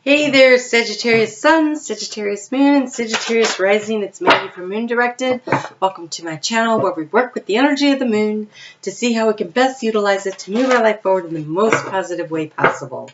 Hey there, Sagittarius Sun, Sagittarius Moon, and Sagittarius Rising. It's Maggie from Moon Directed. Welcome to my channel where we work with the energy of the moon to see how we can best utilize it to move our life forward in the most positive way possible.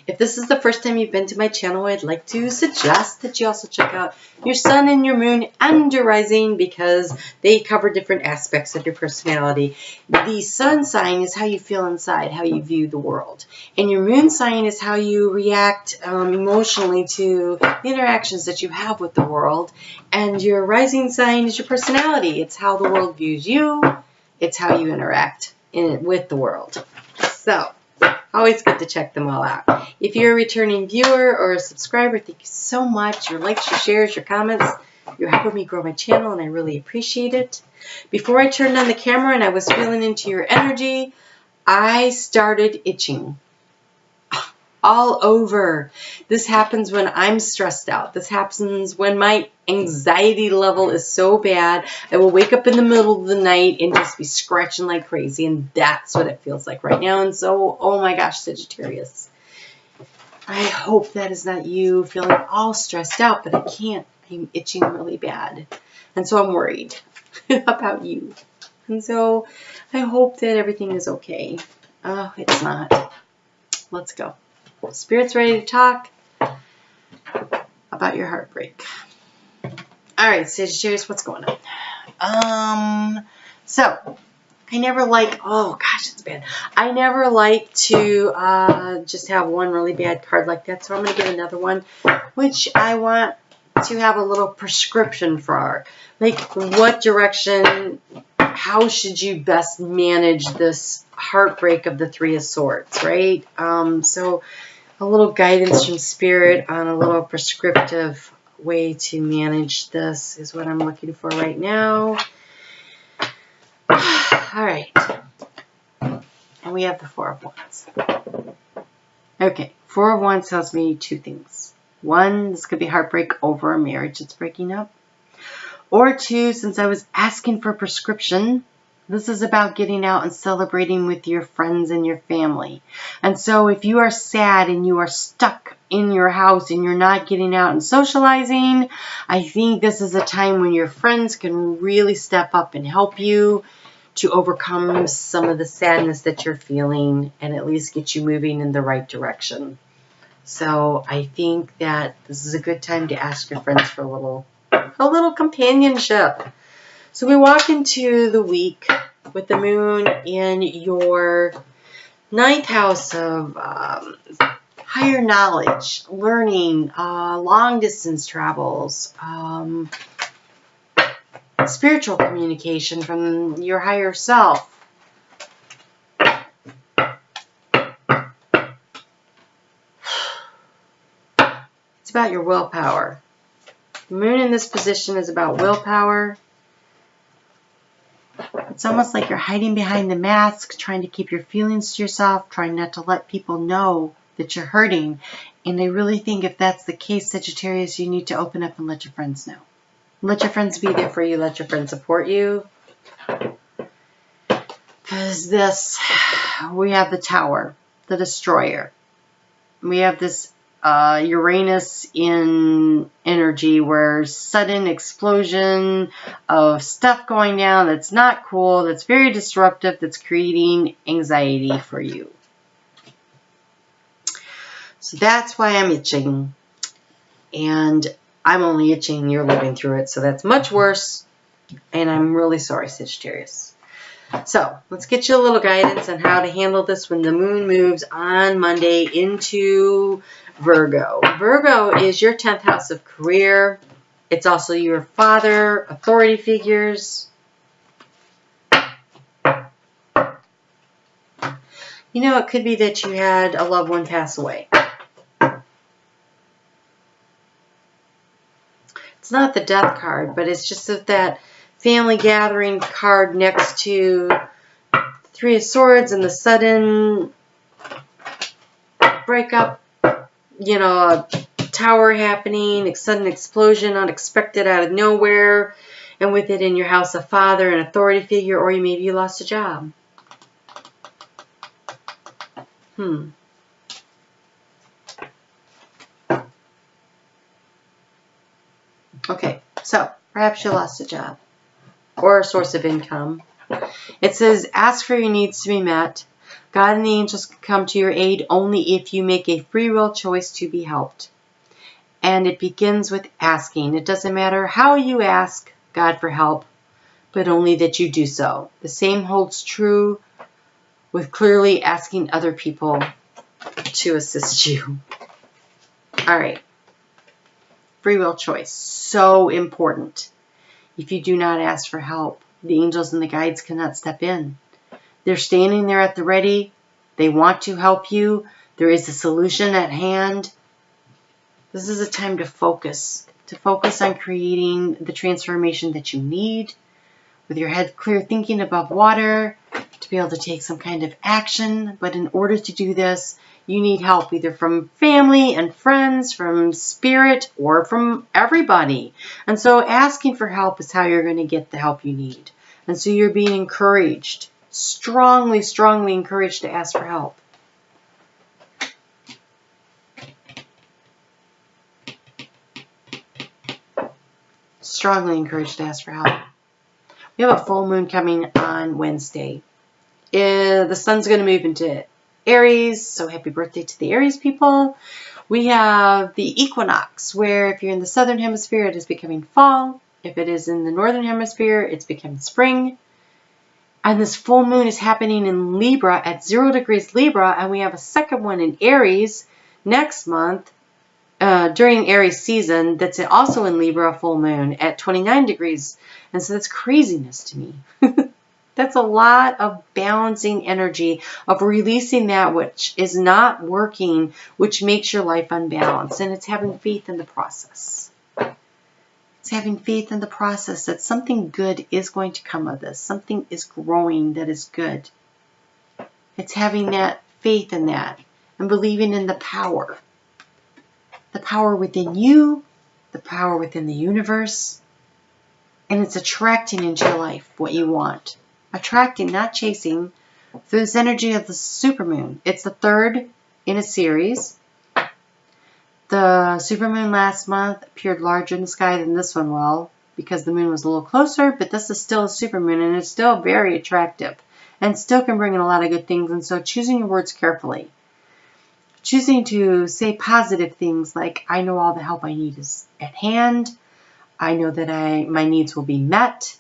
If this is the first time you've been to my channel, I'd like to suggest that you also check out your sun and your moon and your rising because they cover different aspects of your personality. The sun sign is how you feel inside, how you view the world. And your moon sign is how you react emotionally to the interactions that you have with the world. And your rising sign is your personality. It's how the world views you. It's how you interact with the world. So, always good to check them all out. If you're a returning viewer or a subscriber, thank you so much. Your likes, your shares, your comments, you're helping me grow my channel, and I really appreciate it. Before I turned on the camera and I was feeling into your energy, I started itching all over. This happens when I'm stressed out. This happens when my anxiety level is so bad. I will wake up in the middle of the night and just be scratching like crazy, and that's what it feels like right now. And so, oh my gosh, Sagittarius, I hope that is not you feeling all stressed out, but I can't. I'm itching really bad, and so I'm worried about you. And so I hope that everything is okay. Oh, it's not. Let's go. Spirit's ready to talk about your heartbreak. All right, Sagittarius, what's going on? So I never like, oh gosh, it's bad. I never like to just have one really bad card like that. So I'm going to get another one, which I want to have a little prescription for. Like, what direction, how should you best manage this heartbreak of the Three of Swords, right? So a little guidance from Spirit on a little prescriptive way to manage this is what I'm looking for right now. All right. And we have the Four of Wands. Okay. Four of Wands tells me two things. One, this could be heartbreak over a marriage that's breaking up. Or two, since I was asking for a prescription, this is about getting out and celebrating with your friends and your family. And so if you are sad and you are stuck in your house and you're not getting out and socializing, I think this is a time when your friends can really step up and help you to overcome some of the sadness that you're feeling and at least get you moving in the right direction. So I think that this is a good time to ask your friends for a little companionship. So we walk into the week with the moon in your 9th house of higher knowledge, learning, long distance travels, spiritual communication from your higher self. It's about your willpower. The moon in this position is about willpower. It's almost like you're hiding behind the mask, trying to keep your feelings to yourself, trying not to let people know that you're hurting. And I really think if that's the case, Sagittarius, you need to open up and let your friends know. Let your friends be there for you. Let your friends support you. Because we have the Tower, the Destroyer. We have this Uranus in energy where sudden explosion of stuff going down that's not cool, that's very disruptive, that's creating anxiety for you. So that's why I'm itching. And I'm only itching, you're living through it, so that's much worse. And I'm really sorry, Sagittarius. So let's get you a little guidance on how to handle this when the moon moves on Monday into Virgo. Virgo is your 10th house of career. It's also your father, authority figures. You know, it could be that you had a loved one pass away. It's not the death card, but it's just that family gathering card next to Three of Swords and the sudden breakup, you know, a tower happening, a sudden explosion, unexpected out of nowhere, and with it in your house a father, an authority figure, or maybe you lost a job. Okay, so perhaps you lost a job or a source of income. It says, ask for your needs to be met. God and the angels can come to your aid only if you make a free will choice to be helped. And it begins with asking. It doesn't matter how you ask God for help, but only that you do so. The same holds true with clearly asking other people to assist you. All right. Free will choice. So important. If you do not ask for help, the angels and the guides cannot step in. They're standing there at the ready. They want to help you. There is a solution at hand. This is a time to focus on creating the transformation that you need, with your head clear, thinking above water, to be able to take some kind of action. But in order to do this, you need help either from family and friends, from spirit, or from everybody. And so asking for help is how you're going to get the help you need. And so you're being encouraged, strongly, strongly encouraged to ask for help. Strongly encouraged to ask for help. We have a full moon coming on Wednesday. The sun's going to move into Aries, so happy birthday to the Aries people. We have the equinox, where if you're in the southern hemisphere, it is becoming fall. If it is in the northern hemisphere, it's becoming spring. And this full moon is happening in Libra at 0 degrees Libra, and we have a second one in Aries next month during Aries season that's also in Libra, full moon at 29 degrees. And so that's craziness to me. That's a lot of balancing energy, of releasing that which is not working, which makes your life unbalanced. And it's having faith in the process. It's having faith in the process that something good is going to come of this. Something is growing that is good. It's having that faith in that and believing in the power. The power within you, the power within the universe. And it's attracting into your life what you want. Attracting, not chasing, through this energy of the supermoon. It's the third in a series. The supermoon last month appeared larger in the sky than this one will, because the moon was a little closer, but this is still a supermoon, and it's still very attractive, and still can bring in a lot of good things. And so choosing your words carefully. Choosing to say positive things like, I know all the help I need is at hand. I know that my needs will be met.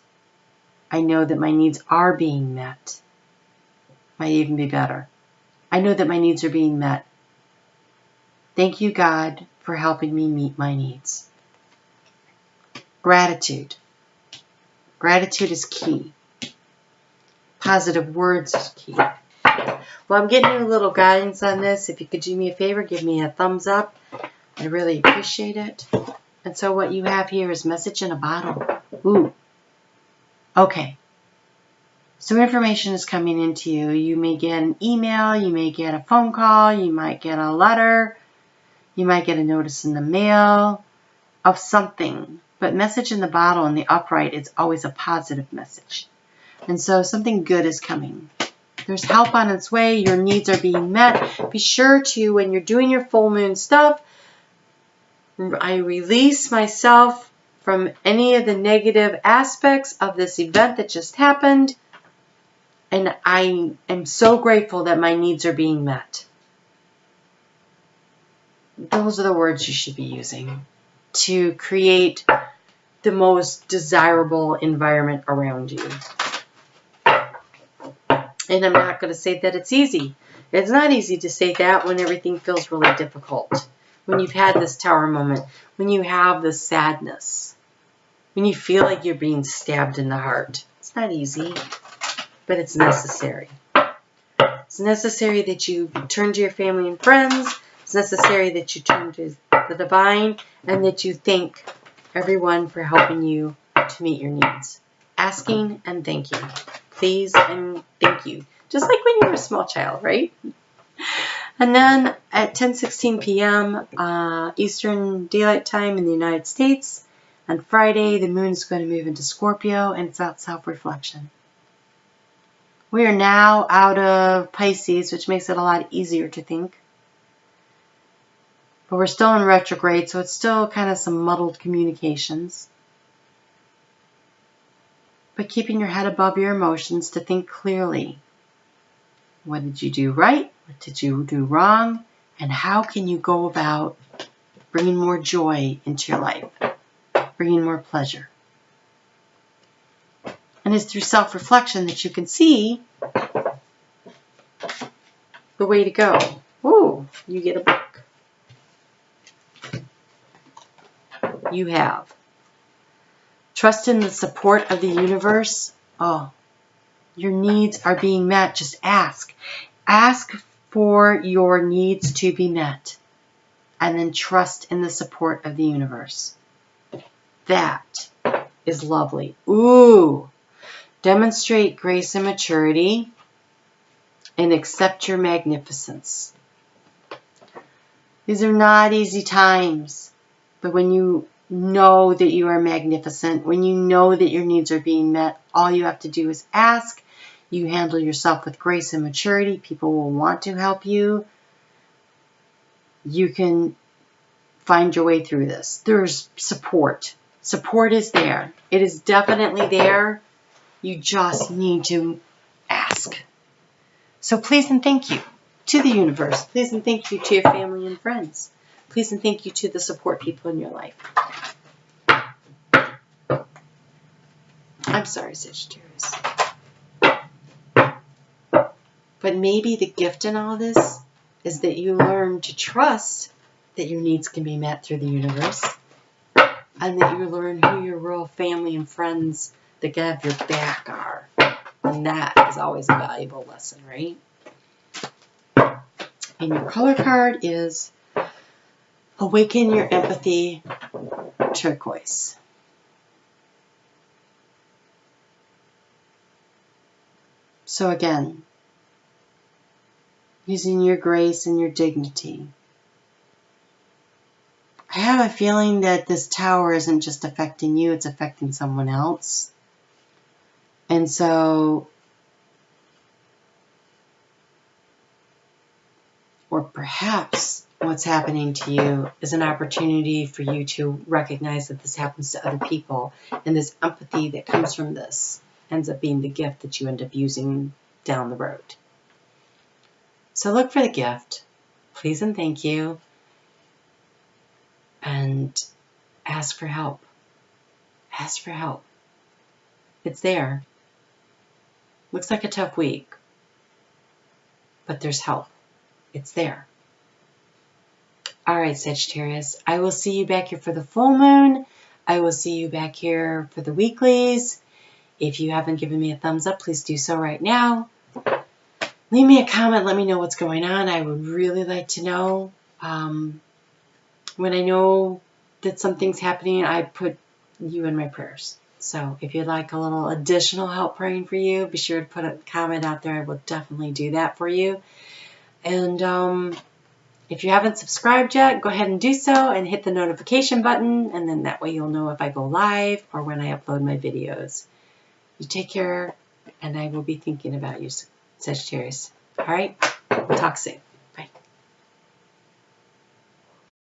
I know that my needs are being met. Might even be better. I know that my needs are being met. Thank you, God, for helping me meet my needs. Gratitude. Gratitude is key. Positive words is key. Well, I'm getting you a little guidance on this. If you could do me a favor, give me a thumbs up. I really appreciate it. And so what you have here is message in a bottle. Ooh. Okay. So information is coming into you. You may get an email. You may get a phone call. You might get a letter. You might get a notice in the mail of something. But message in the bottle in the upright is always a positive message. And so something good is coming. There's help on its way. Your needs are being met. Be sure to, when you're doing your full moon stuff, I release myself from any of the negative aspects of this event that just happened. And I am so grateful that my needs are being met. Those are the words you should be using to create the most desirable environment around you. And I'm not going to say that it's easy. It's not easy to say that when everything feels really difficult. When you've had this tower moment. When you have this sadness. When you feel like you're being stabbed in the heart. It's not easy, but it's necessary. It's necessary that you turn to your family and friends. It's necessary that you turn to the divine and that you thank everyone for helping you to meet your needs. Asking and thanking. Please and thank you. Just like when you were a small child, right? And then at 10:16 p.m. Eastern Daylight Time in the United States, on Friday, the moon is going to move into Scorpio, and it's about self-reflection. We are now out of Pisces, which makes it a lot easier to think. But we're still in retrograde, so it's still kind of some muddled communications. But keeping your head above your emotions to think clearly. What did you do right? What did you do wrong? And how can you go about bringing more joy into your life? Bringing more pleasure. And it's through self-reflection that you can see the way to go. Ooh, you get a book. You have trust in the support of the universe. Oh, your needs are being met. Just ask. Ask for your needs to be met. And then trust in the support of the universe. That is lovely. Ooh. Demonstrate grace and maturity. And accept your magnificence. These are not easy times. But when you know that you are magnificent, when you know that your needs are being met, all you have to do is ask. You handle yourself with grace and maturity. People will want to help you. You can find your way through this. There's support. Support is there. It is definitely there. You just need to ask. So please and thank you to the universe. Please and thank you to your family and friends. Please and thank you to the support people in your life. I'm sorry, Sagittarius. But maybe the gift in all this is that you learn to trust that your needs can be met through the universe. And that you learn who your real family and friends that have your back are. And that is always a valuable lesson, right? And your color card is Awaken Your Empathy, Turquoise. So again, using your grace and your dignity. I have a feeling that this tower isn't just affecting you, it's affecting someone else. And so, or perhaps what's happening to you is an opportunity for you to recognize that this happens to other people. And this empathy that comes from this ends up being the gift that you end up using down the road. So look for the gift. Please and thank you. And ask for help. Ask for help. It's there. Looks like a tough week. But there's help. It's there. All right, Sagittarius. I will see you back here for the full moon. I will see you back here for the weeklies. If you haven't given me a thumbs up, please do so right now. Leave me a comment. Let me know what's going on. I would really like to know. When I know that something's happening, I put you in my prayers. So if you'd like a little additional help praying for you, be sure to put a comment out there. I will definitely do that for you. And if you haven't subscribed yet, go ahead and do so and hit the notification button. And then that way you'll know if I go live or when I upload my videos. You take care, and I will be thinking about you, Sagittarius. All right? We'll talk soon.